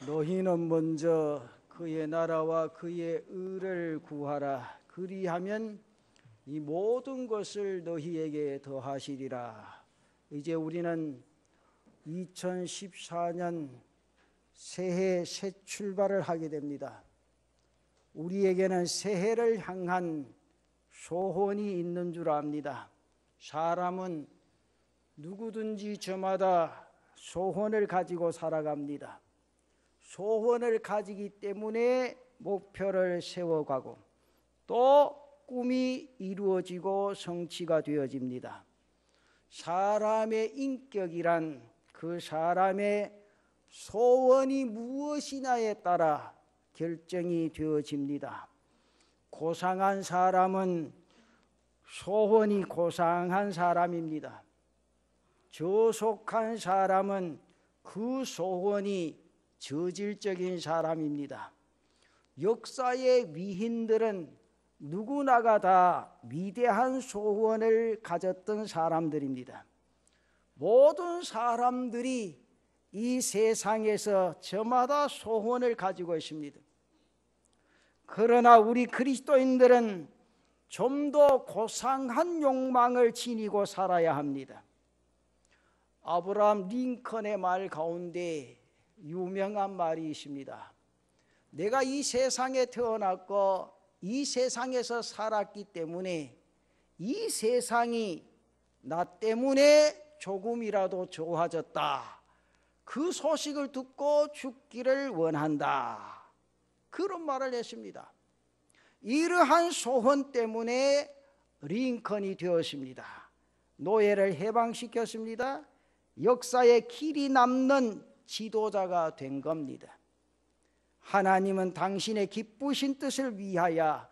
너희는 먼저 그의 나라와 그의 의를 구하라. 그리하면 이 모든 것을 너희에게 더하시리라. 이제 우리는 2014년 새해 새 출발을 하게 됩니다. 우리에게는 새해를 향한 소원이 있는 줄 압니다. 사람은 누구든지 저마다 소원을 가지고 살아갑니다. 소원을 가지기 때문에 목표를 세워가고 또 꿈이 이루어지고 성취가 되어집니다. 사람의 인격이란 그 사람의 소원이 무엇이냐에 따라 결정이 되어집니다. 고상한 사람은 소원이 고상한 사람입니다. 저속한 사람은 그 소원이 저질적인 사람입니다. 역사의 위인들은 누구나가 다 위대한 소원을 가졌던 사람들입니다. 모든 사람들이 이 세상에서 저마다 소원을 가지고 있습니다. 그러나 우리 그리스도인들은 좀 더 고상한 욕망을 지니고 살아야 합니다. 아브라함 링컨의 말 가운데 유명한 말이 있습니다. 내가 이 세상에 태어났고 이 세상에서 살았기 때문에 이 세상이 나 때문에 조금이라도 좋아졌다. 그 소식을 듣고 죽기를 원한다. 그런 말을 했습니다. 이러한 소원 때문에 링컨이 되었습니다. 노예를 해방시켰습니다. 역사에 길이 남는 지도자가 된 겁니다. 하나님은 당신의 기쁘신 뜻을 위하여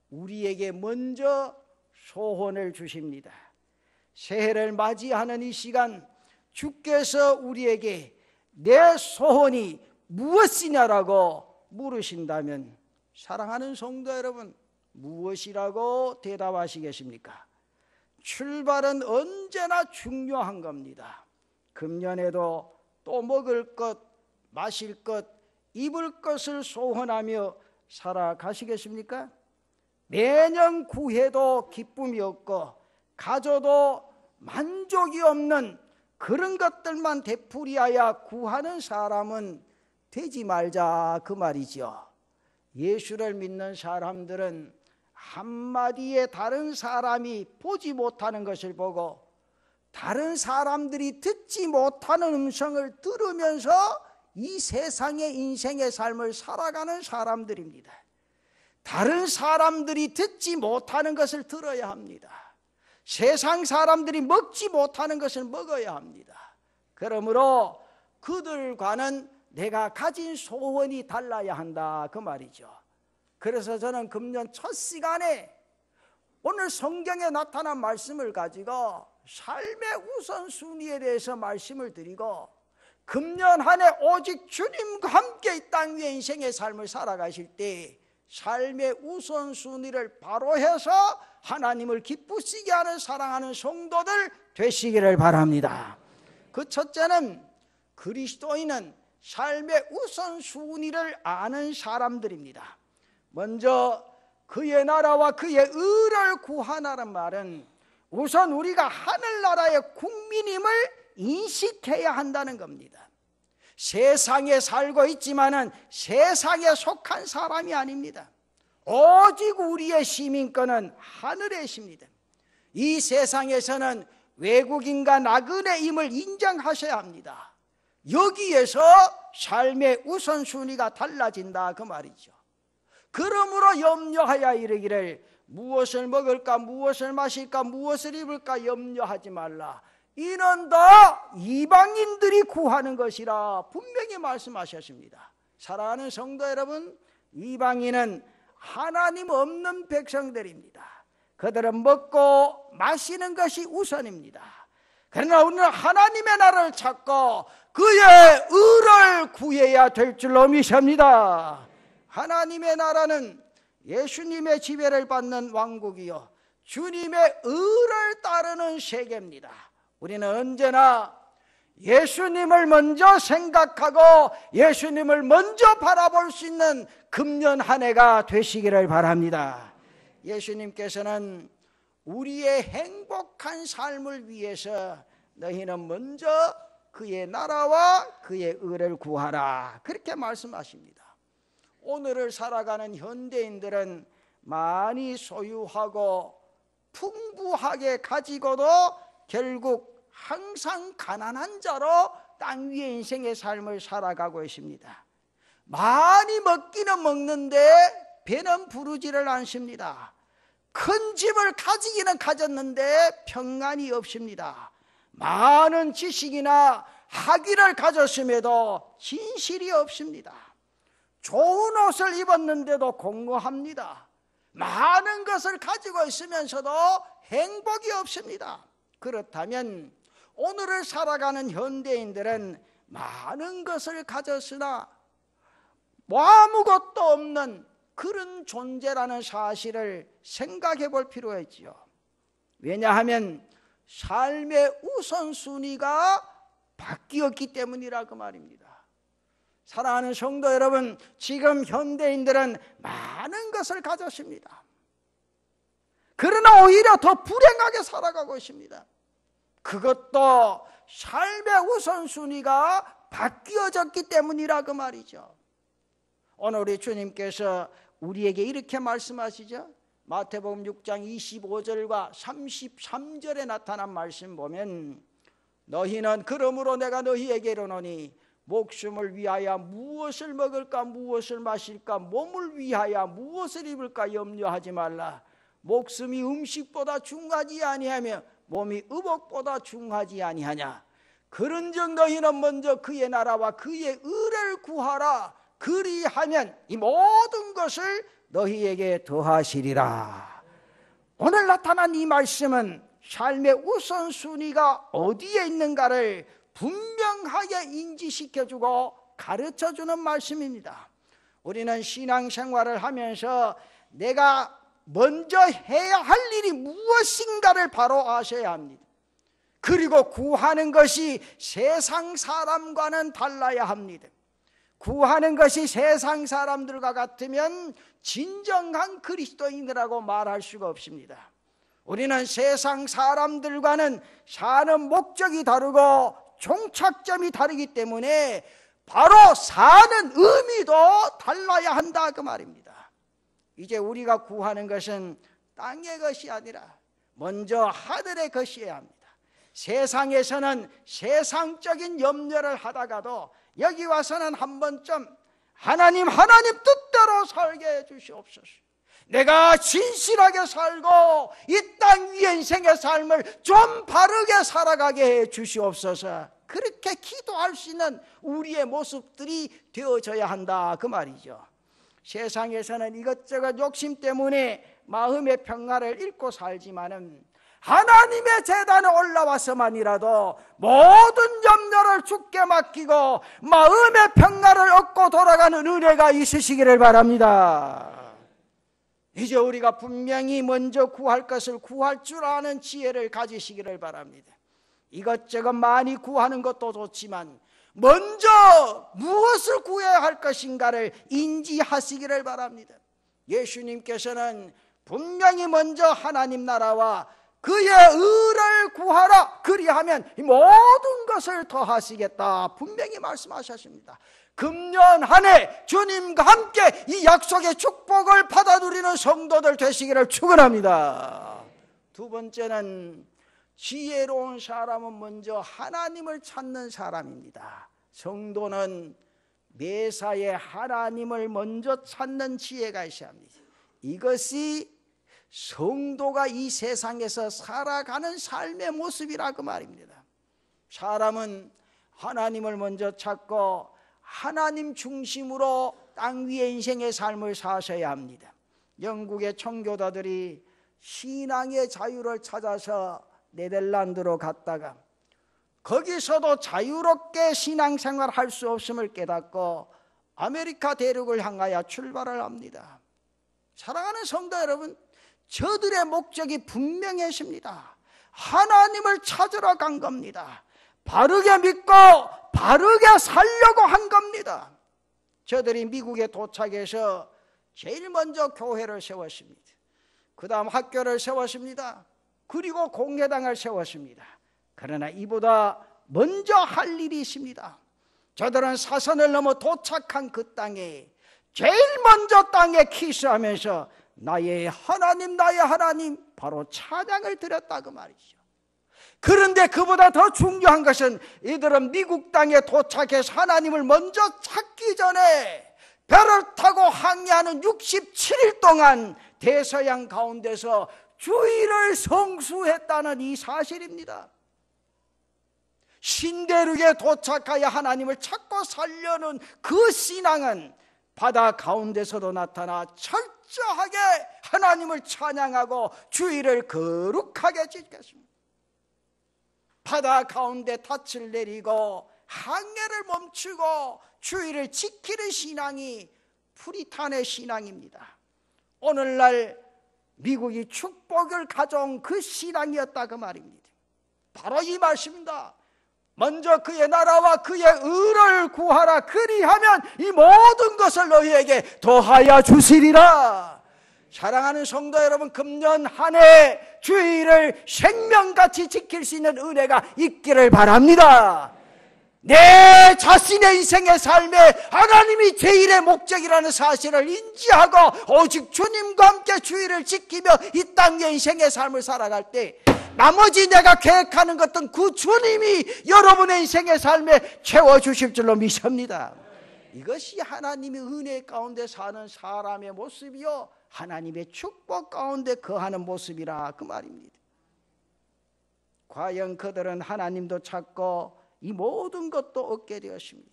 우리에게 먼저 소원을 주십니다. 새해를 맞이하는 이 시간 주께서 우리에게 내 소원이 무엇이냐라고 물으신다면 사랑하는 성도 여러분, 무엇이라고 대답하시겠습니까? 출발은 언제나 중요한 겁니다. 금년에도 또 먹을 것, 마실 것, 입을 것을 소원하며 살아가시겠습니까? 매년 구해도 기쁨이 없고 가져도 만족이 없는 그런 것들만 되풀이하여 구하는 사람은 되지 말자 그 말이죠. 예수를 믿는 사람들은 한마디에 다른 사람이 보지 못하는 것을 보고 다른 사람들이 듣지 못하는 음성을 들으면서 이 세상의 인생의 삶을 살아가는 사람들입니다. 다른 사람들이 듣지 못하는 것을 들어야 합니다. 세상 사람들이 먹지 못하는 것을 먹어야 합니다. 그러므로 그들과는 내가 가진 소원이 달라야 한다 그 말이죠. 그래서 저는 금년 첫 시간에 오늘 성경에 나타난 말씀을 가지고 삶의 우선순위에 대해서 말씀을 드리고 금년 한 해 오직 주님과 함께 이 땅 위에 인생의 삶을 살아가실 때 삶의 우선순위를 바로 해서 하나님을 기쁘시게 하는 사랑하는 성도들 되시기를 바랍니다. 그 첫째는 그리스도인은 삶의 우선순위를 아는 사람들입니다. 먼저 그의 나라와 그의 의를 구하라는 말은 우선 우리가 하늘나라의 국민임을 인식해야 한다는 겁니다. 세상에 살고 있지만은 세상에 속한 사람이 아닙니다. 오직 우리의 시민권은 하늘에 있습니다. 이 세상에서는 외국인과 나그네임을 인정하셔야 합니다. 여기에서 삶의 우선순위가 달라진다 그 말이죠. 그러므로 염려하여 이르기를 무엇을 먹을까 무엇을 마실까 무엇을 입을까 염려하지 말라. 이는 다 이방인들이 구하는 것이라 분명히 말씀하셨습니다. 사랑하는 성도 여러분, 이방인은 하나님 없는 백성들입니다. 그들은 먹고 마시는 것이 우선입니다. 그러나 우리는 하나님의 나라를 찾고 그의 의를 구해야 될 줄로 믿습니다. 하나님의 나라는 예수님의 지배를 받는 왕국이요 주님의 의를 따르는 세계입니다. 우리는 언제나 예수님을 먼저 생각하고 예수님을 먼저 바라볼 수 있는 금년 한 해가 되시기를 바랍니다. 예수님께서는 우리의 행복한 삶을 위해서 너희는 먼저 그의 나라와 그의 의를 구하라, 그렇게 말씀하십니다. 오늘을 살아가는 현대인들은 많이 소유하고 풍부하게 가지고도 결국 항상 가난한 자로 땅 위의 인생의 삶을 살아가고 있습니다. 많이 먹기는 먹는데 배는 부르지를 않습니다. 큰 집을 가지기는 가졌는데 평안이 없습니다. 많은 지식이나 학위를 가졌음에도 진실이 없습니다. 좋은 옷을 입었는데도 공허합니다. 많은 것을 가지고 있으면서도 행복이 없습니다. 그렇다면 오늘을 살아가는 현대인들은 많은 것을 가졌으나 아무것도 없는 그런 존재라는 사실을 생각해 볼 필요가 있지요. 왜냐하면 삶의 우선순위가 바뀌었기 때문이라고 말입니다. 사랑하는 성도 여러분, 지금 현대인들은 많은 것을 가졌습니다. 그러나 오히려 더 불행하게 살아가고 있습니다. 그것도 삶의 우선순위가 바뀌어졌기 때문이라고 말이죠. 오늘 우리 주님께서 우리에게 이렇게 말씀하시죠. 마태복음 6장 25절과 33절에 나타난 말씀 보면, 너희는 그러므로 내가 너희에게 이르노니 목숨을 위하여 무엇을 먹을까 무엇을 마실까, 몸을 위하여 무엇을 입을까 염려하지 말라. 목숨이 음식보다 중하지 아니하며 몸이 의복보다 중하지 아니하냐. 그런즉 너희는 먼저 그의 나라와 그의 의를 구하라. 그리하면 이 모든 것을 너희에게 더하시리라. 오늘 나타난 이 말씀은 삶의 우선순위가 어디에 있는가를 분명하게 인지시켜주고 가르쳐주는 말씀입니다. 우리는 신앙생활을 하면서 내가 먼저 해야 할 일이 무엇인가를 바로 아셔야 합니다. 그리고 구하는 것이 세상 사람과는 달라야 합니다. 구하는 것이 세상 사람들과 같으면 진정한 그리스도인이라고 말할 수가 없습니다. 우리는 세상 사람들과는 사는 목적이 다르고 종착점이 다르기 때문에 바로 사는 의미도 달라야 한다, 그 말입니다. 이제 우리가 구하는 것은 땅의 것이 아니라 먼저 하늘의 것이어야 합니다. 세상에서는 세상적인 염려를 하다가도 여기 와서는 한 번쯤 하나님 뜻대로 살게 해 주시옵소서. 내가 진실하게 살고 이 땅 위의 인생의 삶을 좀 바르게 살아가게 해 주시옵소서. 그렇게 기도할 수 있는 우리의 모습들이 되어져야 한다, 그 말이죠. 세상에서는 이것저것 욕심 때문에 마음의 평화를 잃고 살지만은 하나님의 제단에 올라와서만이라도 모든 염려를 주께 맡기고 마음의 평화를 얻고 돌아가는 은혜가 있으시기를 바랍니다. 이제 우리가 분명히 먼저 구할 것을 구할 줄 아는 지혜를 가지시기를 바랍니다. 이것저것 많이 구하는 것도 좋지만 먼저 무엇을 구해야 할 것인가를 인지하시기를 바랍니다. 예수님께서는 분명히 먼저 하나님 나라와 그의 의를 구하라. 그리하면 이 모든 것을 더하시겠다, 분명히 말씀하셨습니다. 금년 한 해 주님과 함께 이 약속의 축복을 받아 누리는 성도들 되시기를 축원합니다. 두 번째는 지혜로운 사람은 먼저 하나님을 찾는 사람입니다. 성도는 매사에 하나님을 먼저 찾는 지혜가 있어야 합니다. 이것이 성도가 이 세상에서 살아가는 삶의 모습이라고 말입니다. 사람은 하나님을 먼저 찾고 하나님 중심으로 땅 위의 인생의 삶을 사셔야 합니다. 영국의 청교도들이 신앙의 자유를 찾아서 네덜란드로 갔다가 거기서도 자유롭게 신앙생활 할 수 없음을 깨닫고 아메리카 대륙을 향하여 출발을 합니다. 사랑하는 성도 여러분, 저들의 목적이 분명했습니다. 하나님을 찾으러 간 겁니다. 바르게 믿고 바르게 살려고 한 겁니다. 저들이 미국에 도착해서 제일 먼저 교회를 세웠습니다. 그 다음 학교를 세웠습니다. 그리고 공회당을 세웠습니다. 그러나 이보다 먼저 할 일이 있습니다. 저들은 사선을 넘어 도착한 그 땅에 제일 먼저 땅에 키스하면서 나의 하나님 나의 하나님 바로 찬양을 드렸다 그 말이죠. 그런데 그보다 더 중요한 것은 이들은 미국 땅에 도착해서 하나님을 먼저 찾기 전에 배를 타고 항해하는 67일 동안 대서양 가운데서 주일을 성수했다는 이 사실입니다. 신대륙에 도착하여 하나님을 찾고 살려는 그 신앙은 바다 가운데서도 나타나 철저하게 하나님을 찬양하고 주일을 거룩하게 지켰습니다. 바다 가운데 닻을 내리고 항해를 멈추고 주일을 지키는 신앙이 프리탄의 신앙입니다. 오늘날 미국이 축복을 가져온 그 신앙이었다 그 말입니다. 바로 이 말씀입니다. 먼저 그의 나라와 그의 의를 구하라. 그리하면 이 모든 것을 너희에게 더하여 주시리라. 사랑하는 성도 여러분, 금년 한 해 주일을 생명같이 지킬 수 있는 은혜가 있기를 바랍니다. 내 자신의 인생의 삶에 하나님이 제일의 목적이라는 사실을 인지하고 오직 주님과 함께 주일을 지키며 이 땅의 인생의 삶을 살아갈 때 나머지 내가 계획하는 것은 그 주님이 여러분의 인생의 삶에 채워주실 줄로 믿습니다. 이것이 하나님의 은혜 가운데 사는 사람의 모습이요 하나님의 축복 가운데 거하는 모습이라 그 말입니다. 과연 그들은 하나님도 찾고 이 모든 것도 얻게 되었습니다.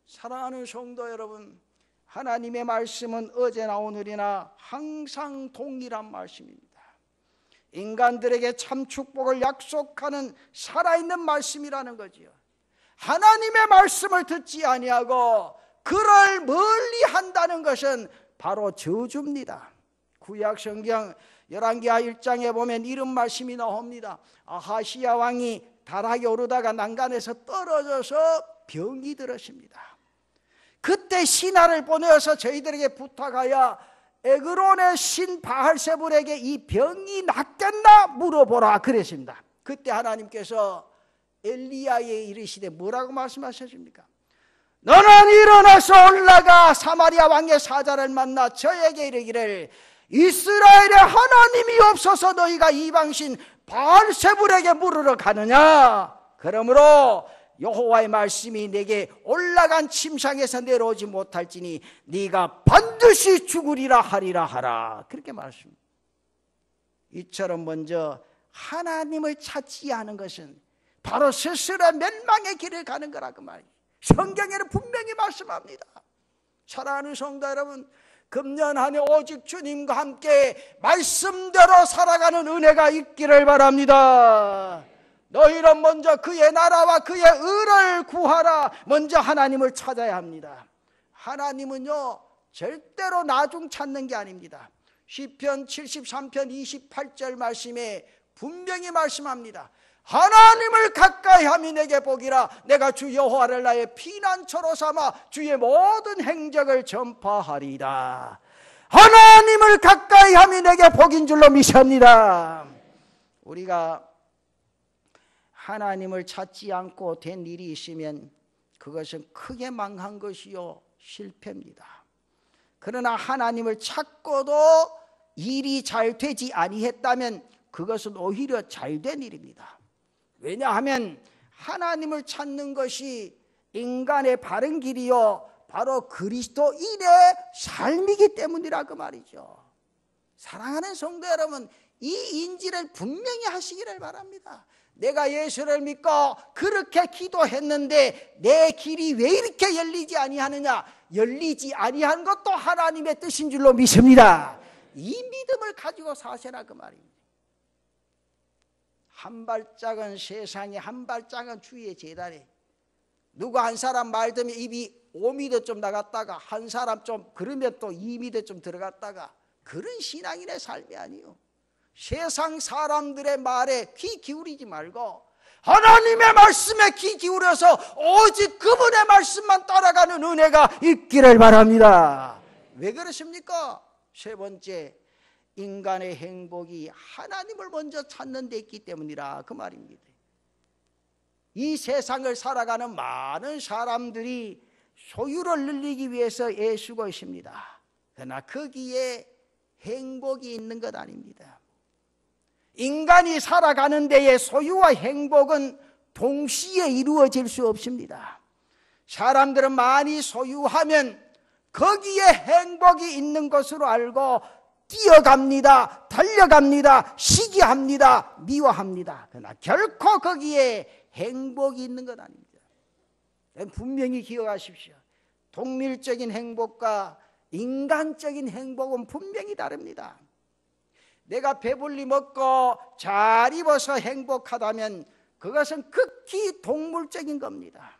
사랑하는 성도 여러분, 하나님의 말씀은 어제나 오늘이나 항상 동일한 말씀입니다. 인간들에게 참 축복을 약속하는 살아있는 말씀이라는 거지요. 하나님의 말씀을 듣지 아니하고 그를 멀리 한다는 것은 바로 저주입니다. 구약 성경 열왕기하 1장에 보면 이런 말씀이 나옵니다. 아하시야 왕이 다락에 오르다가 난간에서 떨어져서 병이 들었습니다. 그때 신하를 보내어서 저희들에게 부탁하여 에그론의 신 바알세불에게 이 병이 낫겠나 물어보라 그랬습니다. 그때 하나님께서 엘리야에 이르시되 뭐라고 말씀하셨습니까? 너는 일어나서 올라가 사마리아 왕의 사자를 만나 저에게 이르기를 이스라엘의 하나님이 없어서 너희가 이방신 바알세불에게 물으러 가느냐? 그러므로 여호와의 말씀이 내게 올라간 침상에서 내려오지 못할지니 네가 반드시 죽으리라 하리라 하라. 그렇게 말했습니다. 이처럼 먼저 하나님을 찾지 않은 것은 바로 스스로 멸망의 길을 가는 거라고 말이에요. 성경에는 분명히 말씀합니다. 사랑하는 성도 여러분, 금년 한 해 오직 주님과 함께 말씀대로 살아가는 은혜가 있기를 바랍니다. 너희는 먼저 그의 나라와 그의 의를 구하라. 먼저 하나님을 찾아야 합니다. 하나님은요 절대로 나중 찾는 게 아닙니다. 시편 73편 28절 말씀에 분명히 말씀합니다. 하나님을 가까이 하면 내게 복이라. 내가 주 여호와를 나의 피난처로 삼아 주의 모든 행적을 전파하리이다. 하나님을 가까이 하면 내게 복인 줄로 믿습니다. 우리가 하나님을 찾지 않고 된 일이 있으면 그것은 크게 망한 것이요 실패입니다. 그러나 하나님을 찾고도 일이 잘 되지 아니했다면 그것은 오히려 잘된 일입니다. 왜냐하면 하나님을 찾는 것이 인간의 바른 길이요 바로 그리스도인의 삶이기 때문이라 그 말이죠. 사랑하는 성도 여러분, 이 인지를 분명히 하시기를 바랍니다. 내가 예수를 믿고 그렇게 기도했는데 내 길이 왜 이렇게 열리지 아니하느냐? 열리지 아니한 것도 하나님의 뜻인 줄로 믿습니다. 이 믿음을 가지고 사세라 그 말입니다. 한 발짝은 세상에, 한 발짝은 주의 재단에. 누구 한 사람 말 들으면 입이 5m 좀 나갔다가 한 사람 좀 그러면 또 2m 좀 들어갔다가 그런 신앙인의 삶이 아니요. 세상 사람들의 말에 귀 기울이지 말고 하나님의 말씀에 귀 기울여서 오직 그분의 말씀만 따라가는 은혜가 있기를 바랍니다. 왜 그러십니까? 세 번째, 인간의 행복이 하나님을 먼저 찾는 데 있기 때문이라 그 말입니다. 이 세상을 살아가는 많은 사람들이 소유를 늘리기 위해서 애쓰고 있습니다. 그러나 거기에 행복이 있는 것 아닙니다. 인간이 살아가는 데에 소유와 행복은 동시에 이루어질 수 없습니다. 사람들은 많이 소유하면 거기에 행복이 있는 것으로 알고 뛰어갑니다, 달려갑니다, 시기합니다, 미워합니다. 그러나 결코 거기에 행복이 있는 것 아닙니다. 분명히 기억하십시오. 동물적인 행복과 인간적인 행복은 분명히 다릅니다. 내가 배불리 먹고 잘 입어서 행복하다면 그것은 극히 동물적인 겁니다.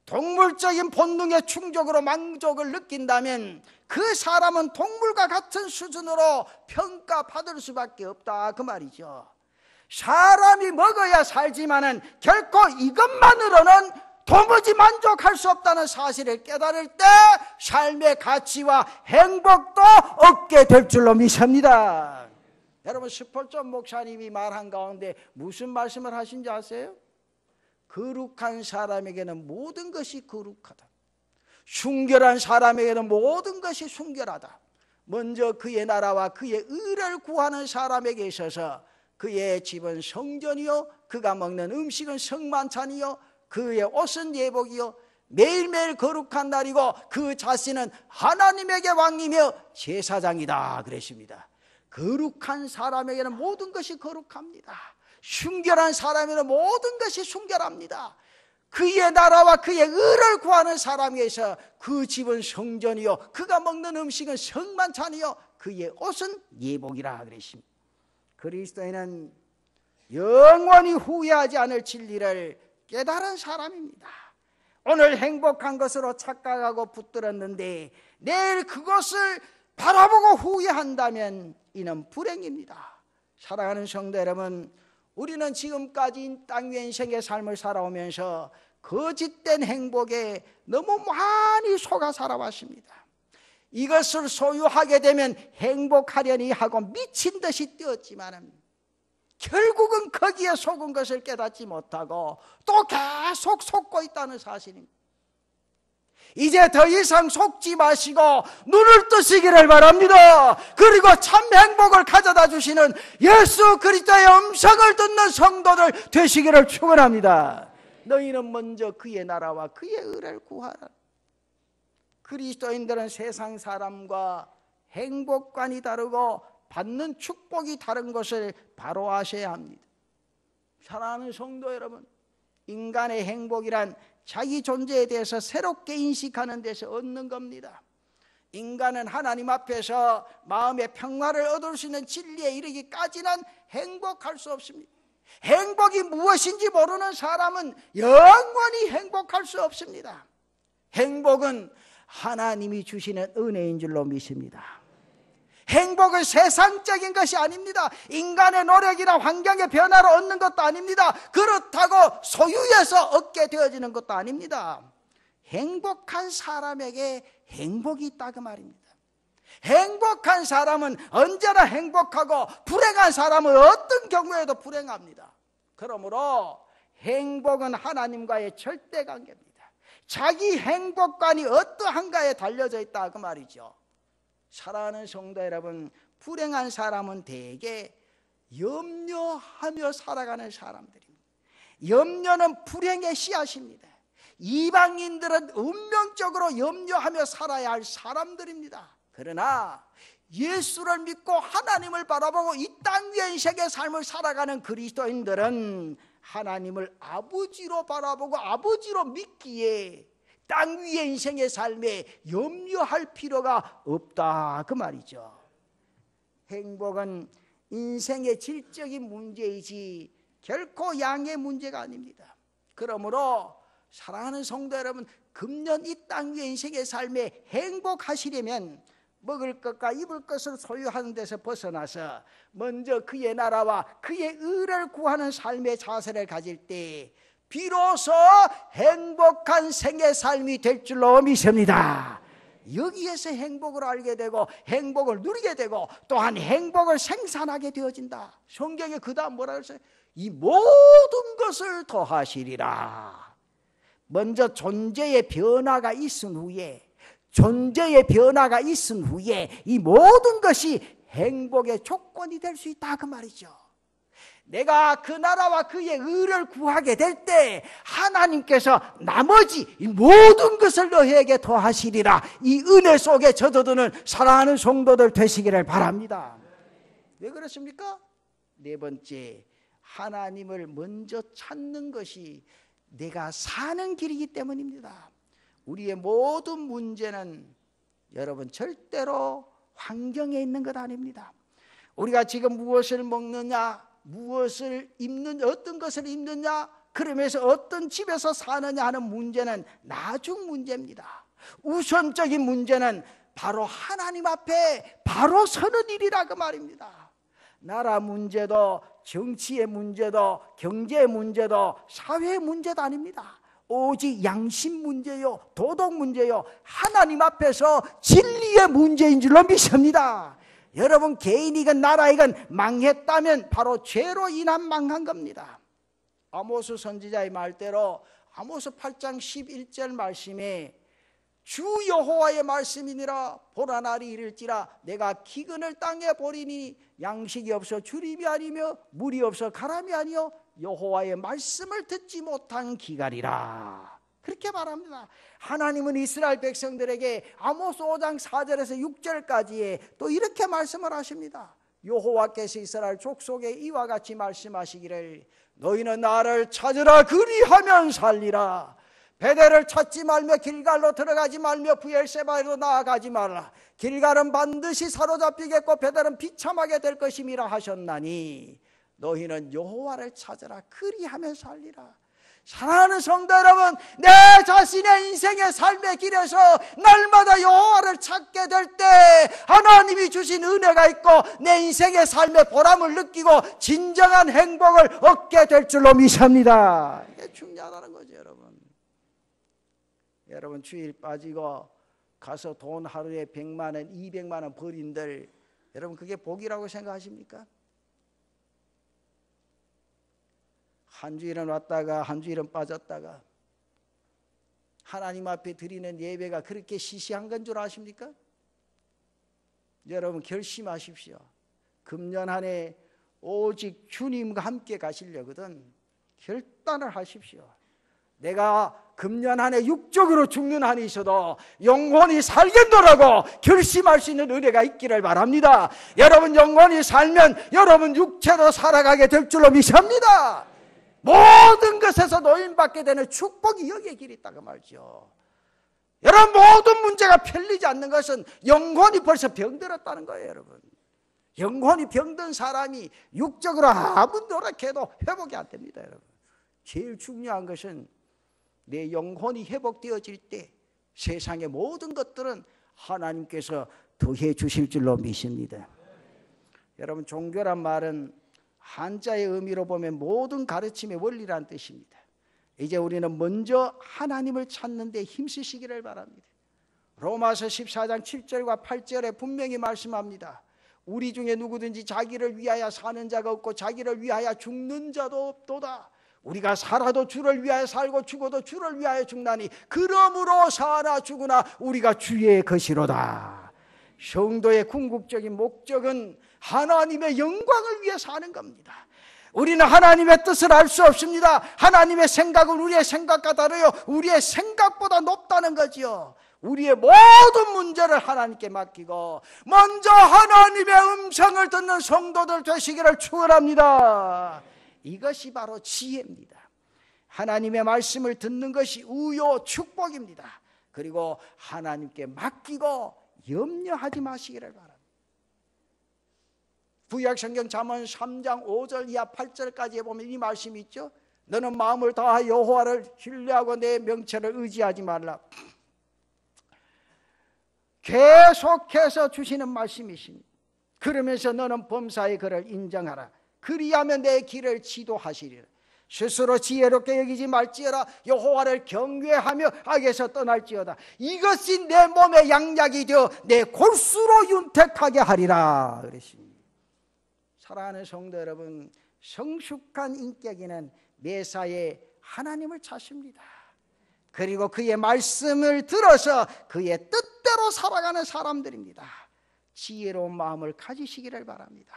동물적인 본능의 충족으로 만족을 느낀다면 그 사람은 동물과 같은 수준으로 평가받을 수밖에 없다 그 말이죠. 사람이 먹어야 살지만은 결코 이것만으로는 도무지 만족할 수 없다는 사실을 깨달을 때 삶의 가치와 행복도 얻게 될 줄로 믿습니다. 여러분, 스폴전 목사님이 말한 가운데 무슨 말씀을 하신지 아세요? 거룩한 사람에게는 모든 것이 거룩하다. 순결한 사람에게는 모든 것이 순결하다. 먼저 그의 나라와 그의 의를 구하는 사람에게 있어서 그의 집은 성전이요, 그가 먹는 음식은 성만찬이요, 그의 옷은 예복이요, 매일매일 거룩한 날이고 그 자신은 하나님에게 왕이며 제사장이다 그랬습니다. 거룩한 사람에게는 모든 것이 거룩합니다. 순결한 사람에게는 모든 것이 순결합니다. 그의 나라와 그의 의를 구하는 사람에게서 그 집은 성전이요, 그가 먹는 음식은 성만찬이요, 그의 옷은 예복이라 그랬습니다. 그리스도인은 영원히 후회하지 않을 진리를 깨달은 사람입니다. 오늘 행복한 것으로 착각하고 붙들었는데 내일 그것을 바라보고 후회한다면 이는 불행입니다. 사랑하는 성도 여러분, 우리는 지금까지 땅 위의 인생의 삶을 살아오면서 거짓된 행복에 너무 많이 속아 살아왔습니다. 이것을 소유하게 되면 행복하려니 하고 미친 듯이 뛰었지만 결국은 거기에 속은 것을 깨닫지 못하고 또 계속 속고 있다는 사실입니다. 이제 더 이상 속지 마시고 눈을 뜨시기를 바랍니다. 그리고 참 행복을 가져다 주시는 예수 그리스도의 음성을 듣는 성도들 되시기를 축원합니다. 너희는 먼저 그의 나라와 그의 의를 구하라. 그리스도인들은 세상 사람과 행복관이 다르고 받는 축복이 다른 것을 바로 아셔야 합니다. 사랑하는 성도 여러분, 인간의 행복이란 자기 존재에 대해서 새롭게 인식하는 데서 얻는 겁니다. 인간은 하나님 앞에서 마음의 평화를 얻을 수 있는 진리에 이르기까지는 행복할 수 없습니다. 행복이 무엇인지 모르는 사람은 영원히 행복할 수 없습니다. 행복은 하나님이 주시는 은혜인 줄로 믿습니다. 행복은 세상적인 것이 아닙니다. 인간의 노력이나 환경의 변화로 얻는 것도 아닙니다. 그렇다고 소유해서 얻게 되어지는 것도 아닙니다. 행복한 사람에게 행복이 있다 그 말입니다. 행복한 사람은 언제나 행복하고 불행한 사람은 어떤 경우에도 불행합니다. 그러므로 행복은 하나님과의 절대 관계입니다. 자기 행복관이 어떠한가에 달려져 있다 그 말이죠. 사랑하는 성도 여러분, 불행한 사람은 대개 염려하며 살아가는 사람들입니다. 염려는 불행의 씨앗입니다. 이방인들은 운명적으로 염려하며 살아야 할 사람들입니다. 그러나 예수를 믿고 하나님을 바라보고 이 땅 위의 인생의 삶을 살아가는 그리스도인들은 하나님을 아버지로 바라보고 아버지로 믿기에 땅 위의 인생의 삶에 염려할 필요가 없다 그 말이죠. 행복은 인생의 질적인 문제이지 결코 양의 문제가 아닙니다. 그러므로 사랑하는 성도 여러분, 금년 이 땅 위의 인생의 삶에 행복하시려면 먹을 것과 입을 것을 소유하는 데서 벗어나서 먼저 그의 나라와 그의 의를 구하는 삶의 자세를 가질 때 비로소 행복한 생의 삶이 될 줄로 믿습니다. 여기에서 행복을 알게 되고 행복을 누리게 되고 또한 행복을 생산하게 되어진다. 성경에 그 다음 뭐라 그랬어요? 이 모든 것을 더하시리라. 먼저 존재의 변화가 있은 후에 이 모든 것이 행복의 조건이 될 수 있다 그 말이죠. 내가 그 나라와 그의 의를 구하게 될 때 하나님께서 나머지 이 모든 것을 너희에게 더하시리라. 이 은혜 속에 젖어드는 사랑하는 성도들 되시기를 바랍니다. 왜 그렇습니까? 네 번째, 하나님을 먼저 찾는 것이 내가 사는 길이기 때문입니다. 우리의 모든 문제는 여러분 절대로 환경에 있는 것 아닙니다. 우리가 지금 무엇을 먹느냐, 무엇을 입는, 어떤 것을 입느냐, 그러면서 어떤 집에서 사느냐 하는 문제는 나중 문제입니다. 우선적인 문제는 바로 하나님 앞에 바로 서는 일이라 그 말입니다. 나라 문제도 정치의 문제도 경제의 문제도 사회의 문제도 아닙니다. 오직 양심 문제요, 도덕 문제요, 하나님 앞에서 진리의 문제인 줄로 믿습니다. 여러분 개인이건 나라이건 망했다면 바로 죄로 인한 망한 겁니다. 아모스 선지자의 말대로 아모스 8장 11절 말씀에 주 여호와의 말씀이니라 보라 날이 이를지라 내가 기근을 땅에 보리니 양식이 없어 주림이 아니며 물이 없어 가람이 아니요 여호와의 말씀을 듣지 못한 기갈이라. 그렇게 말합니다. 하나님은 이스라엘 백성들에게 아모스 5장 4절에서 6절까지에 또 이렇게 말씀을 하십니다. 여호와께서 이스라엘 족속에 이와 같이 말씀하시기를 너희는 나를 찾으라 그리하면 살리라. 베델을 찾지 말며 길갈로 들어가지 말며 브엘세바로 나아가지 말라. 길갈은 반드시 사로잡히겠고 베델은 비참하게 될 것임이라 하셨나니 너희는 여호와를 찾으라 그리하면 살리라. 사랑하는 성도 여러분, 내 자신의 인생의 삶의 길에서 날마다 여호와를 찾게 될 때 하나님이 주신 은혜가 있고 내 인생의 삶의 보람을 느끼고 진정한 행복을 얻게 될 줄로 믿습니다. 이게 중요하다는 거죠. 여러분 주일 빠지고 가서 돈 하루에 100만 원, 200만 원 버린들 여러분 그게 복이라고 생각하십니까? 한 주일은 왔다가 한 주일은 빠졌다가 하나님 앞에 드리는 예배가 그렇게 시시한 건 줄 아십니까? 여러분 결심하십시오. 금년 한 해 오직 주님과 함께 가시려거든 결단을 하십시오. 내가 금년 한 해 육적으로 죽는 한이 있어도 영원히 살겠노라고 결심할 수 있는 은혜가 있기를 바랍니다. 여러분 영원히 살면 여러분 육체로 살아가게 될 줄로 믿습니다. 모든 것에서 노인받게 되는 축복이 여기에 길이 있다고 말이죠. 여러분 모든 문제가 풀리지 않는 것은 영혼이 벌써 병들었다는 거예요. 여러분 영혼이 병든 사람이 육적으로 아무 노력해도 회복이 안 됩니다. 여러분 제일 중요한 것은 내 영혼이 회복되어질 때 세상의 모든 것들은 하나님께서 더해 주실 줄로 믿습니다. 여러분 종교란 말은 한자의 의미로 보면 모든 가르침의 원리란 뜻입니다. 이제 우리는 먼저 하나님을 찾는 데 힘쓰시기를 바랍니다. 로마서 14장 7절과 8절에 분명히 말씀합니다. 우리 중에 누구든지 자기를 위하여 사는 자가 없고 자기를 위하여 죽는 자도 없도다. 우리가 살아도 주를 위하여 살고 죽어도 주를 위하여 죽나니 그러므로 사나 죽으나 우리가 주의 것이로다. 성도의 궁극적인 목적은 하나님의 영광을 위해 사는 겁니다. 우리는 하나님의 뜻을 알 수 없습니다. 하나님의 생각은 우리의 생각과 다르요 우리의 생각보다 높다는 거지요. 우리의 모든 문제를 하나님께 맡기고 먼저 하나님의 음성을 듣는 성도들 되시기를 축원합니다. 이것이 바로 지혜입니다. 하나님의 말씀을 듣는 것이 우요 축복입니다. 그리고 하나님께 맡기고 염려하지 마시기를 바랍니다. 구약성경 잠언 3장 5절 이하 8절까지에 보면 이 말씀이 있죠. 너는 마음을 다하여 여호와를 신뢰하고 내 명체를 의지하지 말라. 계속해서 주시는 말씀이십니다. 그러면서 너는 범사의 그를 인정하라. 그리하면 내 길을 지도하시리라. 스스로 지혜롭게 여기지 말지어다. 여호와를 경외하며 악에서 떠날지어다. 이것이 내 몸의 양약이 되어 내 골수로 윤택하게 하리라 그랬습니다. 사랑하는 성도 여러분, 성숙한 인격인은 매사에 하나님을 찾습니다. 그리고 그의 말씀을 들어서 그의 뜻대로 살아가는 사람들입니다. 지혜로운 마음을 가지시기를 바랍니다.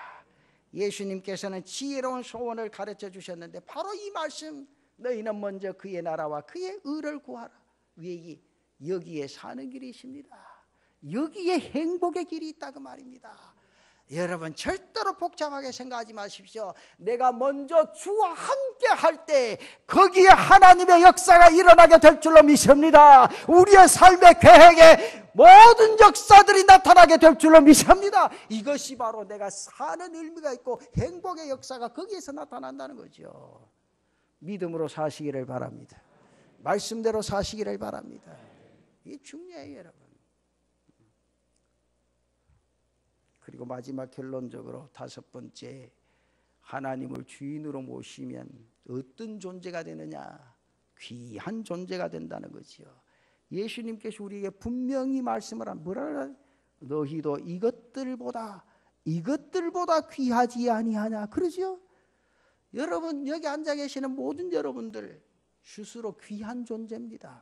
예수님께서는 지혜로운 소원을 가르쳐 주셨는데 바로 이 말씀, 너희는 먼저 그의 나라와 그의 의를 구하라. 여기에 사는 길이 있습니다. 여기에 행복의 길이 있다 그 말입니다. 여러분, 절대로 복잡하게 생각하지 마십시오. 내가 먼저 주와 함께 할 때 거기에 하나님의 역사가 일어나게 될 줄로 믿습니다. 우리의 삶의 계획에 모든 역사들이 나타나게 될 줄로 믿습니다. 이것이 바로 내가 사는 의미가 있고 행복의 역사가 거기에서 나타난다는 거죠. 믿음으로 사시기를 바랍니다. 말씀대로 사시기를 바랍니다. 이게 중요해요, 여러분. 그리고 마지막 결론적으로 다섯 번째, 하나님을 주인으로 모시면 어떤 존재가 되느냐? 귀한 존재가 된다는 거죠. 예수님께서 우리에게 분명히 말씀을 뭐라 너희도 이것들보다 귀하지 아니하냐 그러죠. 여러분, 여기 앉아 계시는 모든 여러분들 스스로 귀한 존재입니다.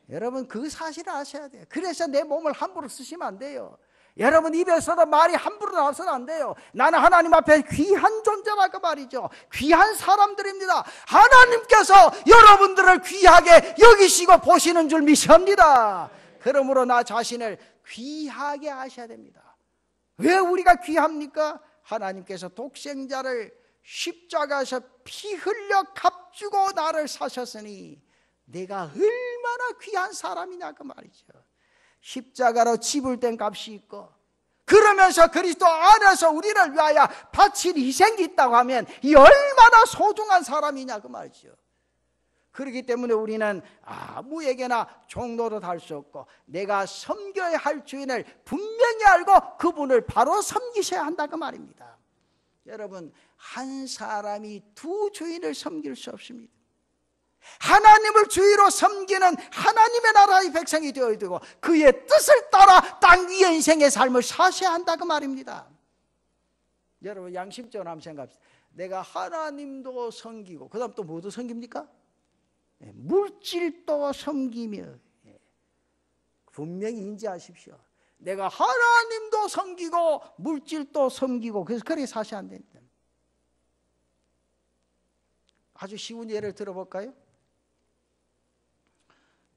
여러분, 그 사실을 아셔야 돼요. 그래서 내 몸을 함부로 쓰시면 안 돼요. 여러분, 입에서도 말이 함부로 나와서는 안 돼요. 나는 하나님 앞에 귀한 존재라고 말이죠. 귀한 사람들입니다. 하나님께서 여러분들을 귀하게 여기시고 보시는 줄 믿습니다. 그러므로 나 자신을 귀하게 하셔야 됩니다. 왜 우리가 귀합니까? 하나님께서 독생자를 십자가에서 피 흘려 값주고 나를 사셨으니 내가 얼마나 귀한 사람이냐 그 말이죠. 십자가로 지불된 값이 있고, 그러면서 그리스도 안에서 우리를 위하여 바친 희생이 있다고 하면 이 얼마나 소중한 사람이냐 그 말이죠. 그렇기 때문에 우리는 아무에게나 종노릇 할 수 없고 내가 섬겨야 할 주인을 분명히 알고 그분을 바로 섬기셔야 한다 그 말입니다. 여러분, 한 사람이 두 주인을 섬길 수 없습니다. 하나님을 주의로 섬기는 하나님의 나라의 백성이 되어야 되고 그의 뜻을 따라 땅 위의 인생의 삶을 사셔야 한다 그 말입니다. 여러분, 양심적으로 한번 생각합시다. 내가 하나님도 섬기고 그 다음 또 뭐도 섬깁니까? 물질도 섬기며, 분명히 인지하십시오. 내가 하나님도 섬기고 물질도 섬기고 그래서 그렇게 사셔야 안 된다. 아주 쉬운 예를 들어볼까요?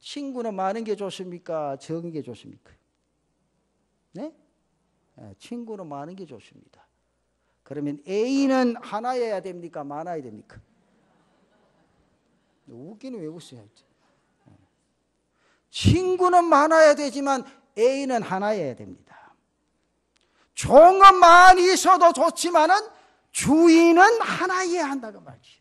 친구는 많은 게 좋습니까? 적은 게 좋습니까? 네? 친구는 많은 게 좋습니다. 그러면 A는 하나여야 됩니까? 많아야 됩니까? 웃기는 왜 웃어요? 친구는 많아야 되지만 A는 하나여야 됩니다. 종은 많이 있어도 좋지만은 주인은 하나여야 한다고 말이죠.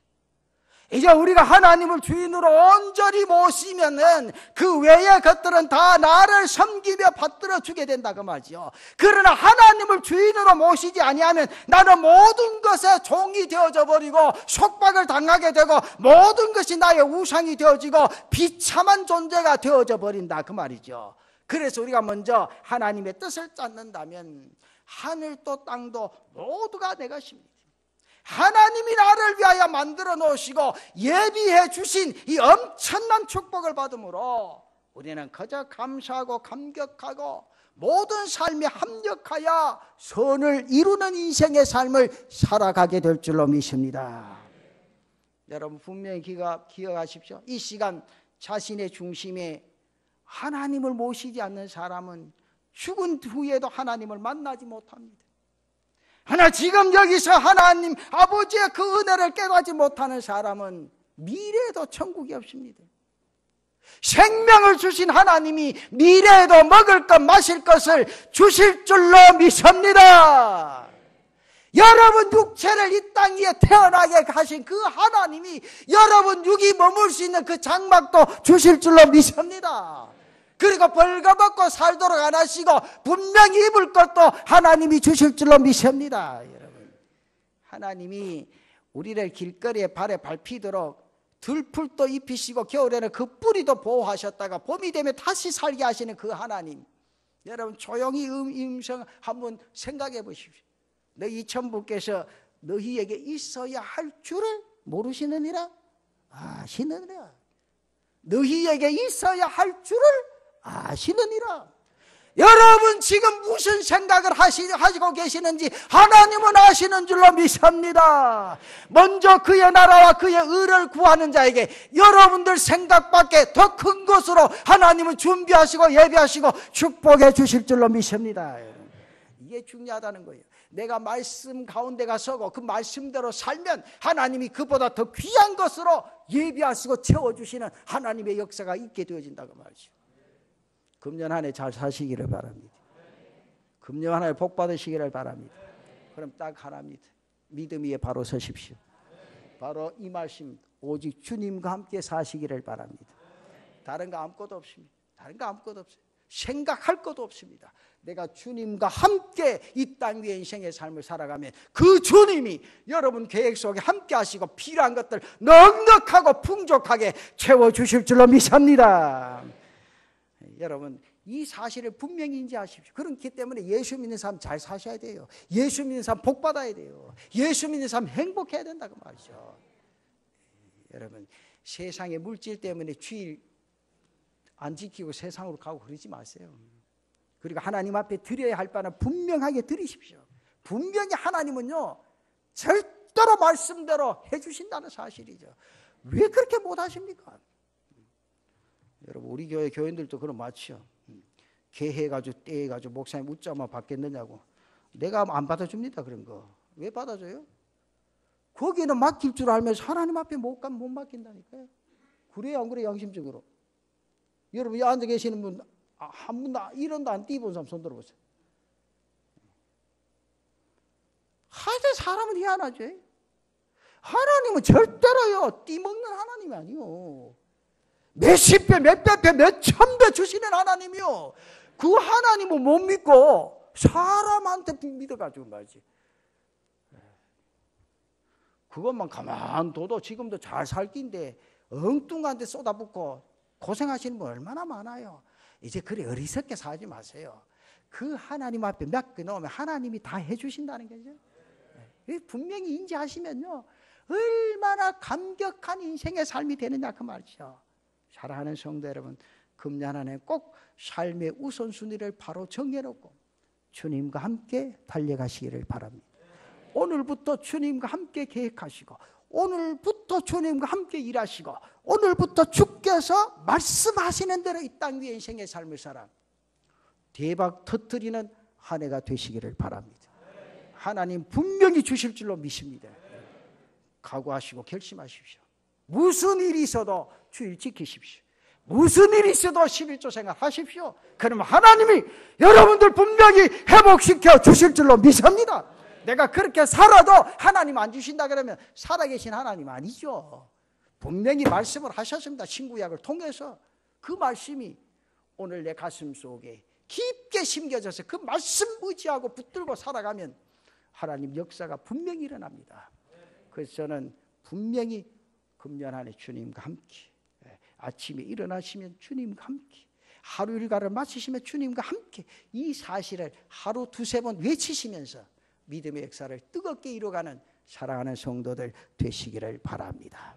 이제 우리가 하나님을 주인으로 온전히 모시면은 그 외의 것들은 다 나를 섬기며 받들어 주게 된다고 말이죠. 그러나 하나님을 주인으로 모시지 아니하면 나는 모든 것에 종이 되어져 버리고 속박을 당하게 되고 모든 것이 나의 우상이 되어지고 비참한 존재가 되어져 버린다 그 말이죠. 그래서 우리가 먼저 하나님의 뜻을 찾는다면 하늘도 땅도 모두가 내 것입니다. 하나님이 나를 위하여 만들어 놓으시고 예비해 주신 이 엄청난 축복을 받음으로 우리는 그저 감사하고 감격하고 모든 삶에 합력하여 선을 이루는 인생의 삶을 살아가게 될 줄로 믿습니다. 여러분, 분명히 기억하십시오. 이 시간 자신의 중심에 하나님을 모시지 않는 사람은 죽은 후에도 하나님을 만나지 못합니다. 하나 지금 여기서 하나님 아버지의 그 은혜를 깨닫지 못하는 사람은 미래에도 천국이 없습니다. 생명을 주신 하나님이 미래에도 먹을 것 마실 것을 주실 줄로 믿습니다. 여러분 육체를 이 땅 위에 태어나게 하신 그 하나님이 여러분 육이 머물 수 있는 그 장막도 주실 줄로 믿습니다. 그리고 벌거벗고 살도록 안 하시고 분명히 입을 것도 하나님이 주실 줄로 믿습니다. 여러분, 하나님이 우리를 길거리에 발에 밟히도록 들풀도 입히시고 겨울에는 그 뿌리도 보호하셨다가 봄이 되면 다시 살게 하시는 그 하나님, 여러분 조용히 임성 한번 생각해 보십시오. 너희 천부께서 너희에게 있어야 할 줄을 모르시느니라? 아시느니라. 너희에게 있어야 할 줄을 아시느니라. 여러분 지금 무슨 생각을 하시고 계시는지 하나님은 아시는 줄로 믿습니다. 먼저 그의 나라와 그의 의를 구하는 자에게 여러분들 생각밖에 더 큰 것으로 하나님은 준비하시고 예비하시고 축복해 주실 줄로 믿습니다. 이게 중요하다는 거예요. 내가 말씀 가운데 가서고 그 말씀대로 살면 하나님이 그보다 더 귀한 것으로 예비하시고 채워주시는 하나님의 역사가 있게 되어진다고 말이죠. 금년 한 해 잘 사시기를 바랍니다. 금년 한 해 복 받으시기를 바랍니다. 그럼 딱 하나입니다. 믿음 위에 바로 서십시오. 바로 이 말씀, 오직 주님과 함께 사시기를 바랍니다. 다른 거 아무것도 없습니다. 다른 거 아무것도 없어요. 생각할 것도 없습니다. 내가 주님과 함께 이 땅 위의 인생의 삶을 살아가면 그 주님이 여러분 계획 속에 함께 하시고 필요한 것들 넉넉하고 풍족하게 채워주실 줄로 믿습니다. 여러분 이 사실을 분명히 인지하십시오. 그렇기 때문에 예수 믿는 사람 잘 사셔야 돼요. 예수 믿는 사람 복 받아야 돼요. 예수 믿는 사람 행복해야 된다고 말이죠. 여러분 세상의 물질 때문에 주일 안 지키고 세상으로 가고 그러지 마세요. 그리고 하나님 앞에 드려야 할 바는 분명하게 드리십시오. 분명히 하나님은요 절대로 말씀대로 해주신다는 사실이죠. 왜 그렇게 못하십니까? 여러분 우리 교회 교인들도 그럼 맞죠. 개해가지고 떼해가지고 목사님 웃자마 받겠느냐고. 내가 안 받아줍니다. 그런 거. 왜 받아줘요? 거기는 맡길 줄 알면서 하나님 앞에 못 가면 못 맡긴다니까요. 그래요 안 그래요? 양심적으로. 여러분 여기 앉아 계시는 분 한 번도 1원도 안 띄본 사람 손 들어보세요. 하여튼 사람은 희한하죠. 하나님은 절대로요 띠먹는 하나님이 아니요. 몇십 배, 몇백 배, 몇천 배 주시는 하나님이요. 그 하나님은 못 믿고 사람한테 믿어가지고 말이지. 그것만 가만 둬도 지금도 잘 살 낀데 엉뚱한 데 쏟아붓고 고생하시는 분 얼마나 많아요. 이제 그래 어리석게 살지 마세요. 그 하나님 앞에 맡겨놓으면 하나님이 다 해주신다는 거죠. 분명히 인지하시면요 얼마나 감격한 인생의 삶이 되느냐 그 말이죠. 사랑하는 성도 여러분, 금년 한 해 꼭 삶의 우선순위를 바로 정해놓고 주님과 함께 달려가시기를 바랍니다. 오늘부터 주님과 함께 계획하시고 오늘부터 주님과 함께 일하시고 오늘부터 주께서 말씀하시는 대로 이 땅 위의 인생의 삶을 살아 대박 터뜨리는 한 해가 되시기를 바랍니다. 하나님 분명히 주실 줄로 믿습니다. 각오하시고 결심하십시오. 무슨 일이 있어도 주일 지키십시오. 무슨 일이 있어도 11조 생활하십시오. 그러면 하나님이 여러분들 분명히 회복시켜 주실 줄로 믿습니다. 내가 그렇게 살아도 하나님 안 주신다 그러면 살아계신 하나님 아니죠. 분명히 말씀을 하셨습니다. 신구약을 통해서 그 말씀이 오늘 내 가슴 속에 깊게 심겨져서 그 말씀 의지하고 붙들고 살아가면 하나님 역사가 분명히 일어납니다. 그래서 저는 분명히 금년 안에 주님과 함께 아침에 일어나시면 주님과 함께 하루 일과를 마치시면 주님과 함께 이 사실을 하루 두세 번 외치시면서 믿음의 역사를 뜨겁게 이뤄가는 사랑하는 성도들 되시기를 바랍니다.